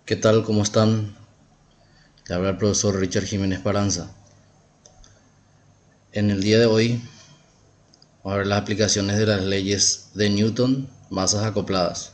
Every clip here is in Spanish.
¿Qué tal? ¿Cómo están? Te habla el profesor Richard Jiménez Paranza. En el día de hoy vamos a ver las aplicaciones de las leyes de Newton, masas acopladas.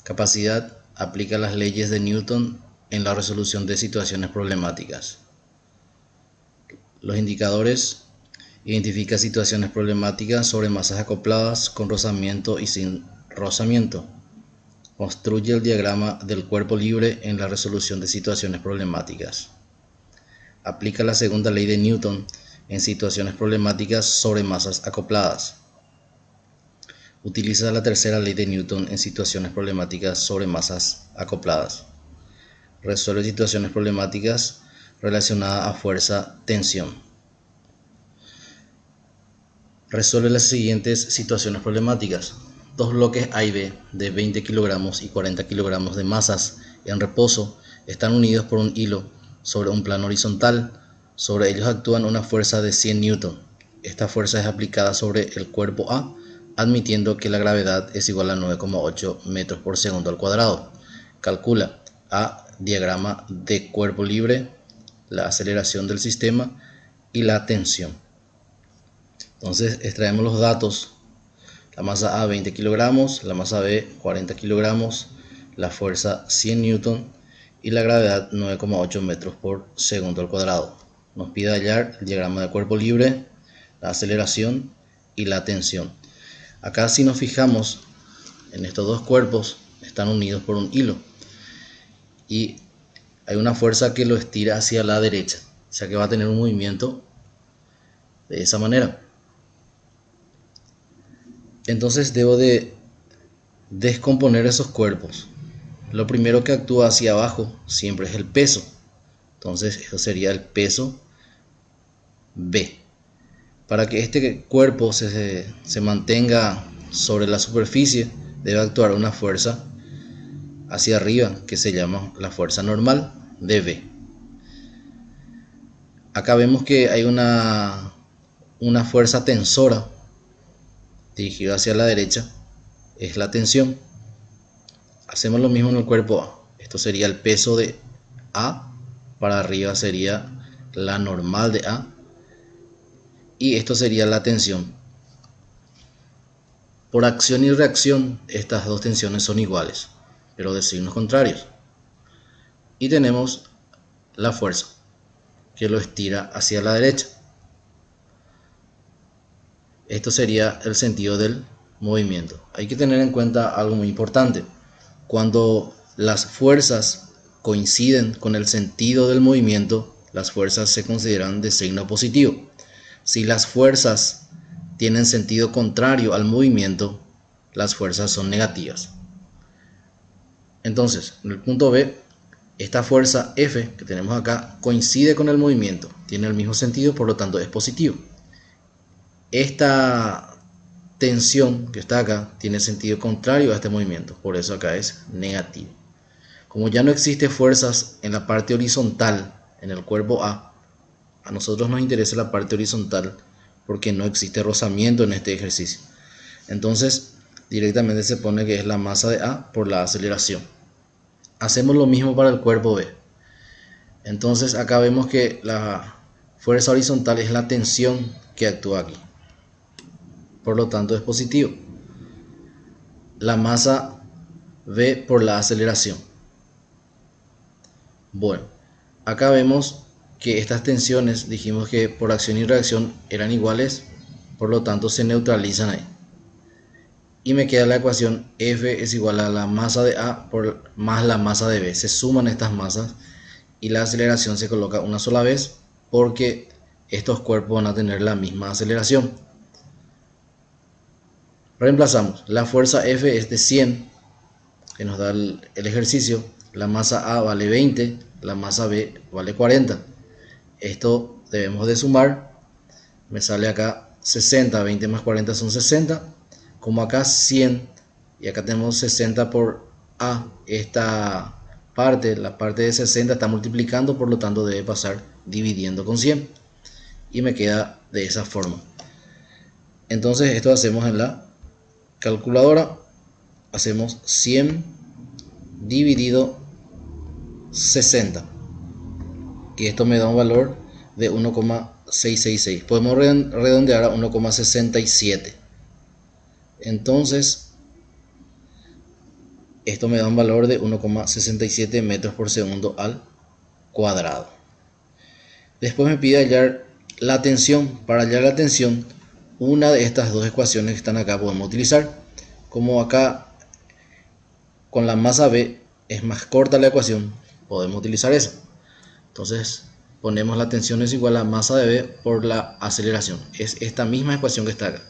Capacidad aplica las leyes de Newton en la resolución de situaciones problemáticas. Los indicadores identifica situaciones problemáticas sobre masas acopladas con rozamiento y sin rozamiento. Construye el diagrama del cuerpo libre en la resolución de situaciones problemáticas. Aplica la segunda ley de Newton en situaciones problemáticas sobre masas acopladas. Utiliza la tercera ley de Newton en situaciones problemáticas sobre masas acopladas. Resuelve situaciones problemáticas relacionadas a fuerza-tensión. Resuelve las siguientes situaciones problemáticas. Dos bloques A y B de 20 kilogramos y 40 kilogramos de masas en reposo están unidos por un hilo sobre un plano horizontal. Sobre ellos actúan una fuerza de 100 newton. Esta fuerza es aplicada sobre el cuerpo A, admitiendo que la gravedad es igual a 9,8 metros por segundo al cuadrado. Calcula A, diagrama de cuerpo libre, la aceleración del sistema y la tensión. Entonces extraemos los datos. La masa A 20 kilogramos, la masa B 40 kilogramos, la fuerza 100 newton y la gravedad 9,8 metros por segundo al cuadrado. Nos pide hallar el diagrama de cuerpo libre, la aceleración y la tensión. Acá si nos fijamos en estos dos cuerpos están unidos por un hilo y hay una fuerza que lo estira hacia la derecha, o sea que va a tener un movimiento de esa manera. Entonces debo de descomponer esos cuerpos. Lo primero que actúa hacia abajo siempre es el peso. Entonces esto sería el peso B. Para que este cuerpo se mantenga sobre la superficie, debe actuar una fuerza hacia arriba que se llama la fuerza normal de B. Acá vemos que hay una fuerza tensora dirigida hacia la derecha, es la tensión. Hacemos lo mismo en el cuerpo A. Esto sería el peso de A, para arriba sería la normal de A y esto sería la tensión. Por acción y reacción estas dos tensiones son iguales, pero de signos contrarios. Y tenemos la fuerza que lo estira hacia la derecha. Esto sería el sentido del movimiento. Hay que tener en cuenta algo muy importante. Cuando las fuerzas coinciden con el sentido del movimiento, las fuerzas se consideran de signo positivo. Si las fuerzas tienen sentido contrario al movimiento, las fuerzas son negativas. Entonces, en el punto B, esta fuerza F que tenemos acá coincide con el movimiento, tiene el mismo sentido, por lo tanto es positivo. Esta tensión que está acá tiene sentido contrario a este movimiento, por eso acá es negativo. Como ya no existe fuerzas en la parte horizontal en el cuerpo A nosotros nos interesa la parte horizontal porque no existe rozamiento en este ejercicio. Entonces directamente se pone que es la masa de A por la aceleración. Hacemos lo mismo para el cuerpo B. Entonces acá vemos que la fuerza horizontal es la tensión que actúa aquí, por lo tanto es positivo. La masa V por la aceleración. Bueno, acá vemos que estas tensiones dijimos que por acción y reacción eran iguales, por lo tanto se neutralizan ahí. Y me queda la ecuación F es igual a la masa de A por más la masa de B. Se suman estas masas y la aceleración se coloca una sola vez porque estos cuerpos van a tener la misma aceleración. Reemplazamos. La fuerza F es de 100, que nos da el ejercicio. La masa A vale 20, la masa B vale 40. Esto debemos de sumar. Me sale acá 60, 20 más 40 son 60. Como acá 100 y acá tenemos 60 por A, esta parte, la parte de 60 está multiplicando, por lo tanto debe pasar dividiendo con 100 y me queda de esa forma. Entonces esto hacemos en la calculadora, hacemos 100 dividido 60, que esto me da un valor de 1,666. Podemos redondear a 1,67. Entonces, esto me da un valor de 1,67 metros por segundo al cuadrado. Después me pide hallar la tensión. Para hallar la tensión, una de estas dos ecuaciones que están acá podemos utilizar. Como acá con la masa B es más corta la ecuación, podemos utilizar esa. Entonces ponemos la tensión es igual a masa de B por la aceleración. Es esta misma ecuación que está acá.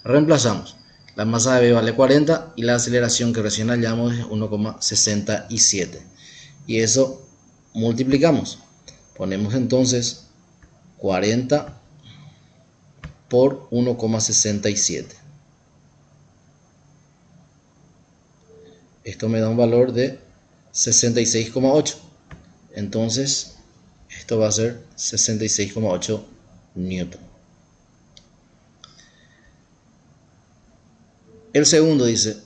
Reemplazamos. La masa de B vale 40 y la aceleración que recién hallamos es 1,67. Y eso multiplicamos. Ponemos entonces 40 por 1,67. Esto me da un valor de 66,8. Entonces, esto va a ser 66,8 newton. El segundo dice,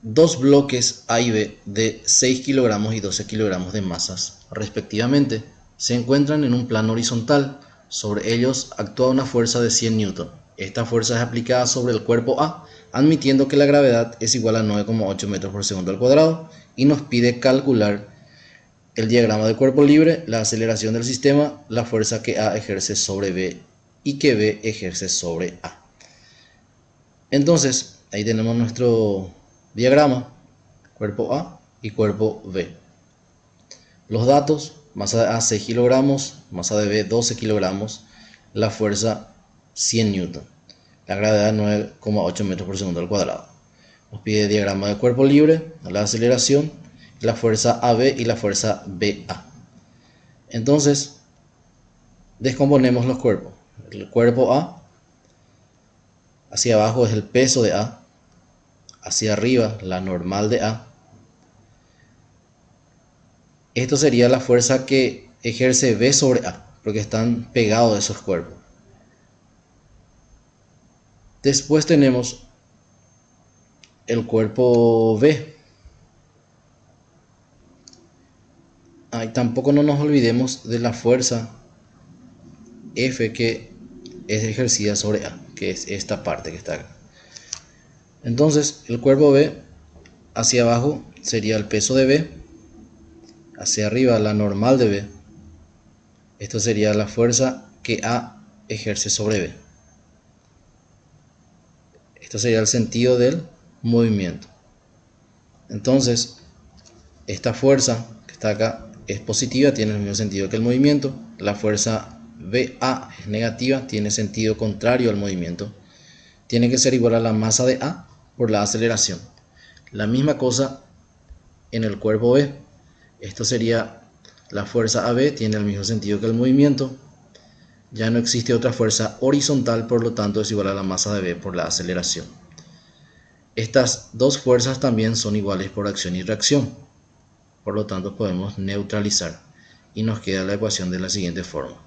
dos bloques A y B de 6 kilogramos y 12 kilogramos de masas, respectivamente, se encuentran en un plano horizontal. Sobre ellos actúa una fuerza de 100 newton. Esta fuerza es aplicada sobre el cuerpo A, admitiendo que la gravedad es igual a 9,8 metros por segundo al cuadrado, y nos pide calcular el diagrama de cuerpo libre, la aceleración del sistema, la fuerza que A ejerce sobre B y que B ejerce sobre A. Entonces, ahí tenemos nuestro diagrama, cuerpo A y cuerpo B. Los datos, masa de A 6 kilogramos, masa de B 12 kilogramos, la fuerza 100 newton, la gravedad 9,8 metros por segundo al cuadrado. Nos pide diagrama de cuerpo libre, la aceleración, la fuerza AB y la fuerza BA. Entonces, descomponemos los cuerpos. El cuerpo A, hacia abajo es el peso de A, hacia arriba la normal de A. Esto sería la fuerza que ejerce B sobre A, porque están pegados esos cuerpos. Después tenemos el cuerpo B. Tampoco no nos olvidemos de la fuerza F que es ejercida sobre A, que es esta parte que está acá. Entonces, el cuerpo B, hacia abajo sería el peso de B, hacia arriba la normal de B. Esto sería la fuerza que A ejerce sobre B. Esto sería el sentido del movimiento. Entonces, esta fuerza que está acá es positiva, tiene el mismo sentido que el movimiento. La fuerza BA es negativa, tiene sentido contrario al movimiento. Tiene que ser igual a la masa de A por la aceleración. La misma cosa en el cuerpo B. Esto sería la fuerza AB, tiene el mismo sentido que el movimiento. Ya no existe otra fuerza horizontal, por lo tanto es igual a la masa de B por la aceleración. Estas dos fuerzas también son iguales por acción y reacción. Por lo tanto podemos neutralizar y nos queda la ecuación de la siguiente forma.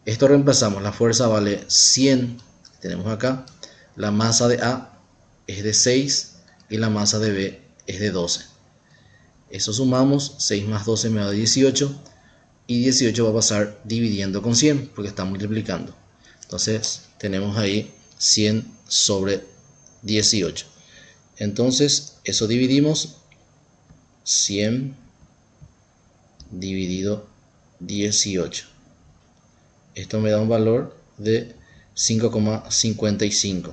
Esto reemplazamos, la fuerza vale 100, tenemos acá, la masa de A es de 6 y la masa de B es de 12. Eso sumamos, 6 más 12 me da 18 y 18 va a pasar dividiendo con 100 porque está multiplicando. Entonces tenemos ahí 100 sobre 18. Entonces eso dividimos, 100 dividido 18. Esto me da un valor de 5,55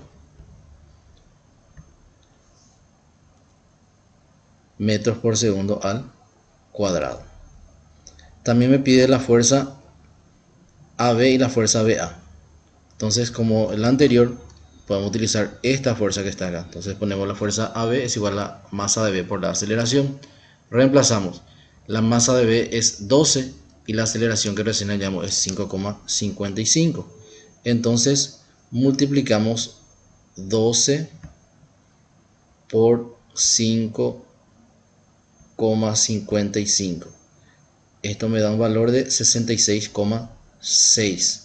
metros por segundo al cuadrado. También me pide la fuerza AB y la fuerza BA. Entonces, como el anterior, podemos utilizar esta fuerza que está acá. Entonces ponemos la fuerza AB es igual a la masa de B por la aceleración. Reemplazamos. La masa de B es 12 y la aceleración que recién hallamos es 5,55. Entonces multiplicamos 12 por 5,55. Esto me da un valor de 66,6.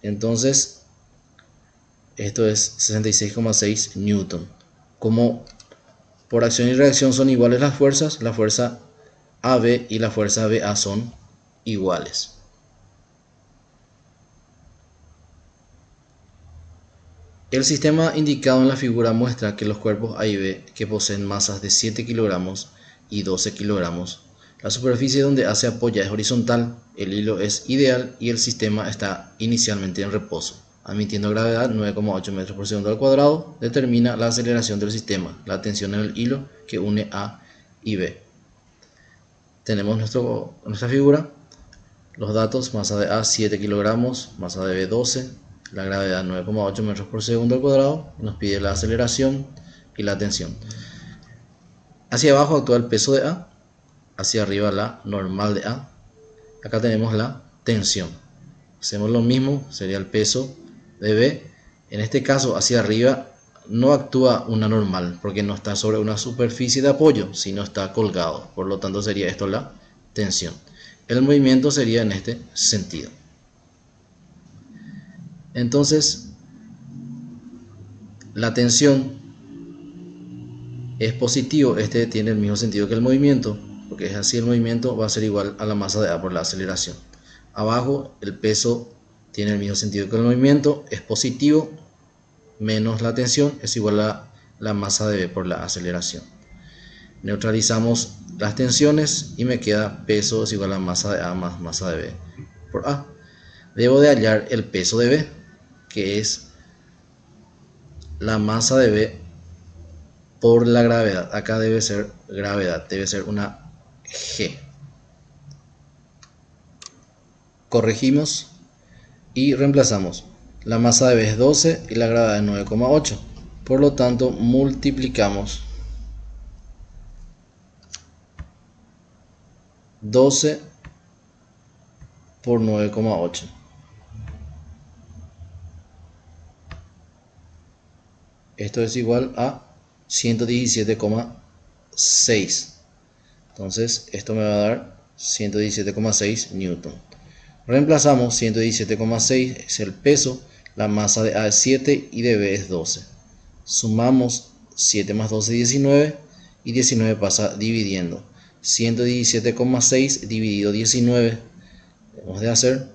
Entonces esto es 66,6 newton. Como Por acción y reacción son iguales las fuerzas. La fuerza AB y la fuerza BA son iguales. El sistema indicado en la figura muestra que los cuerpos A y B, que poseen masas de 7 kilogramos y 12 kilogramos, la superficie donde A se apoya es horizontal, el hilo es ideal y el sistema está inicialmente en reposo. Admitiendo gravedad 9,8 metros por segundo al cuadrado, determina la aceleración del sistema, la tensión en el hilo que une A y B. Tenemos nuestra figura, los datos: masa de A 7 kilogramos, masa de B 12, la gravedad 9,8 metros por segundo al cuadrado, nos pide la aceleración y la tensión. Hacia abajo actúa el peso de A, hacia arriba la normal de A. Acá tenemos la tensión. Hacemos lo mismo, sería el peso de B. En este caso, hacia arriba no actúa una normal porque no está sobre una superficie de apoyo, sino está colgado. Por lo tanto, sería esto la tensión. El movimiento sería en este sentido. Entonces, la tensión es positivo. Este tiene el mismo sentido que el movimiento, porque es así, el movimiento va a ser igual a la masa de A por la aceleración. Abajo, el peso tiene el mismo sentido que el movimiento, es positivo, menos la tensión es igual a la masa de B por la aceleración. Neutralizamos las tensiones y me queda peso es igual a masa de A más masa de B por A. Debo de hallar el peso de B, que es la masa de B por la gravedad. Acá debe ser gravedad, debe ser una G. Corregimos y reemplazamos. La masa de B es 12 y la gravedad es 9,8. Por lo tanto, multiplicamos 12 por 9,8. Esto es igual a 117,6. Entonces, esto me va a dar 117,6 newton. Reemplazamos 117,6 es el peso, la masa de A es 7 y de B es 12. Sumamos 7 más 12 19 y 19 pasa dividiendo. 117,6 dividido 19 debemos de hacer.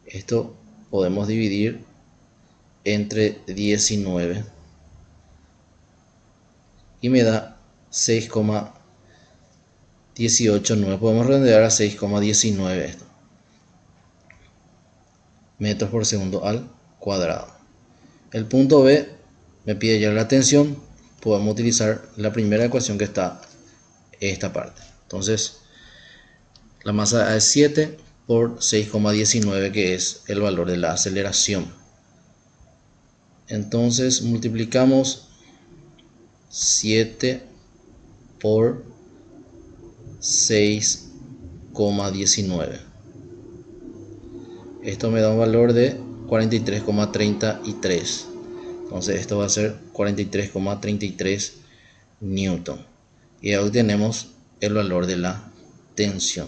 Esto podemos dividir entre 19 y me da 6,189. Podemos redondear a 6,19 esto. Metros por segundo al cuadrado. El punto B me pide ya la tensión. Podemos utilizar la primera ecuación que está en esta parte. Entonces, la masa es 7 por 6,19, que es el valor de la aceleración. Entonces, multiplicamos 7 por 6,19. Esto me da un valor de 43,33. Entonces esto va a ser 43,33 newton. Y ahí obtenemos el valor de la tensión.